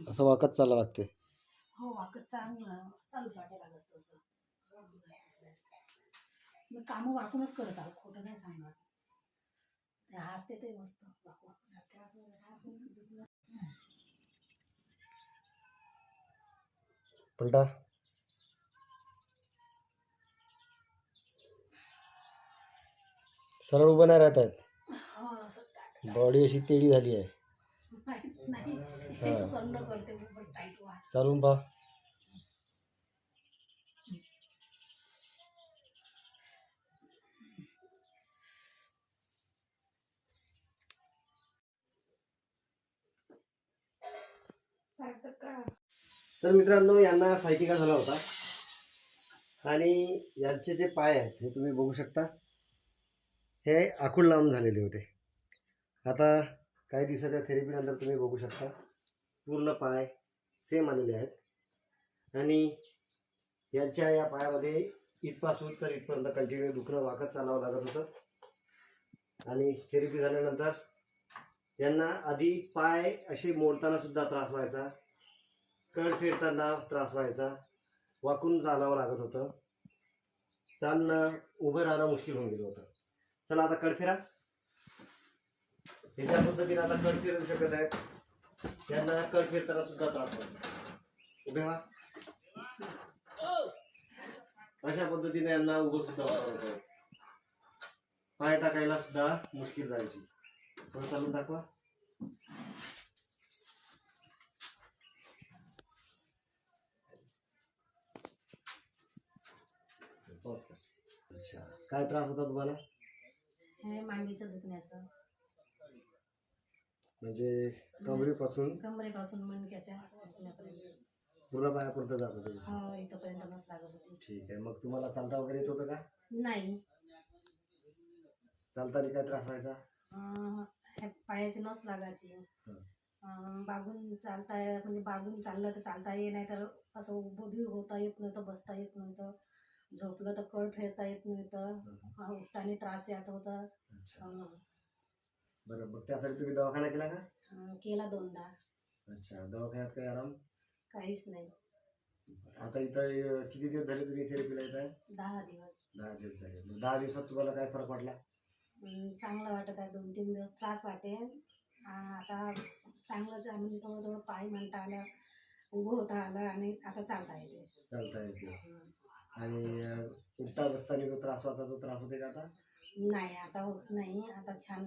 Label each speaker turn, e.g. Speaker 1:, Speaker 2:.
Speaker 1: असं वाकत चालावं लागते.
Speaker 2: हो वाकत चालूच वाटायला लागत तसं. मी कामं वाकूनच करत आहो, खोटं नाही सांगणार. ते हसते ते मस्त वाकू वाकू जाते.
Speaker 1: पलटा. सरळ उभं नाही राहत आहेत.
Speaker 2: हो असं
Speaker 1: बॉडी अशी तेडी झाली आहे.
Speaker 2: माहित नाही
Speaker 1: हा.
Speaker 2: सन्न करते पण टाईट वा.
Speaker 1: चालून पहा. तर मित्रांनो, यांना सायटिका झाला होता आणि यांचे जे पाय आहेत हे तुम्ही बघू शकता, हे आखूड लांब झालेले होते. आता काही दिवसाच्या थेरपीनंतर तुम्ही बघू शकता पूर्ण पाय सेम आलेले आहेत आणि यांच्या या पायामध्ये इथपासून तर इथपर्यंत कंटिन्यू दुखणं, वाकत चालावं लागत होतं. आणि थेरपी झाल्यानंतर यांना आधी पाय असे मोडताना सुद्धा त्रास व्हायचा, कळ फिरताना त्रास व्हायचा, वाकून चालावं लागत होतं, चालणं उभं राहणं मुश्किल होऊन गेलं होतं. चला आता कड फिरा. त्याच्या पद्धतीने आता कड फिरू शकत आहेत. त्यांना कड फिरताना सुद्धा त्रास व्हायचा. उभे व्हा. अशा पद्धतीने यांना उभं सुद्धा होतं. पाय टाकायला सुद्धा मुश्किल जायची. थोडं चालून दाखवा. अच्छा, काय त्रास होता तुम्हाला?
Speaker 2: हे मांडीचं दुखण्याचं,
Speaker 1: म्हणजे
Speaker 2: कमरेपासून मणक्याच्या दुखण्यापर्यंत
Speaker 1: पूर्ण पायापर्यंत जात होते.
Speaker 2: हो इथपर्यंत नस लागत होती.
Speaker 1: ठीक आहे. मग तुम्हाला चालता वगैरे येत होतं का?
Speaker 2: नाही.
Speaker 1: चालताना काय त्रास व्हायचा?
Speaker 2: पायाची नस लागायची. बागून चाललं तर चालता येत नाही, तर असं उभं बी होता येत नव्हतं, बसता येत नव्हतं, झोपलं तर कळ फेरता येत नव्हतं, उठताना त्रास येत होता.
Speaker 1: बरं, मग त्यासाठी तुम्ही दवाखाना केला का?
Speaker 2: केला 2दा.
Speaker 1: अच्छा, दवाखान्यात काही आराम?
Speaker 2: काहीच नाही.
Speaker 1: आता इथं किती दिवस झाले तुम्ही थेरपीला येत आहे?
Speaker 2: 10 दिवस.
Speaker 1: 10 दिवस झाले. 10 दिवसात तुम्हाला काय फरक पडला?
Speaker 2: चांगलं वाटत आहे. 2-3 दिवस त्रास वाटेल, आता चांगलंच आहे. म्हणजे थोडं थोडं पाय म्हणता आलं, उभं होता आलं आणि आता चालता येते.
Speaker 1: आणि उठता बसताना जो त्रास होता तो त्रास होते का आता?
Speaker 2: नाही, आता होत नाही. आता छान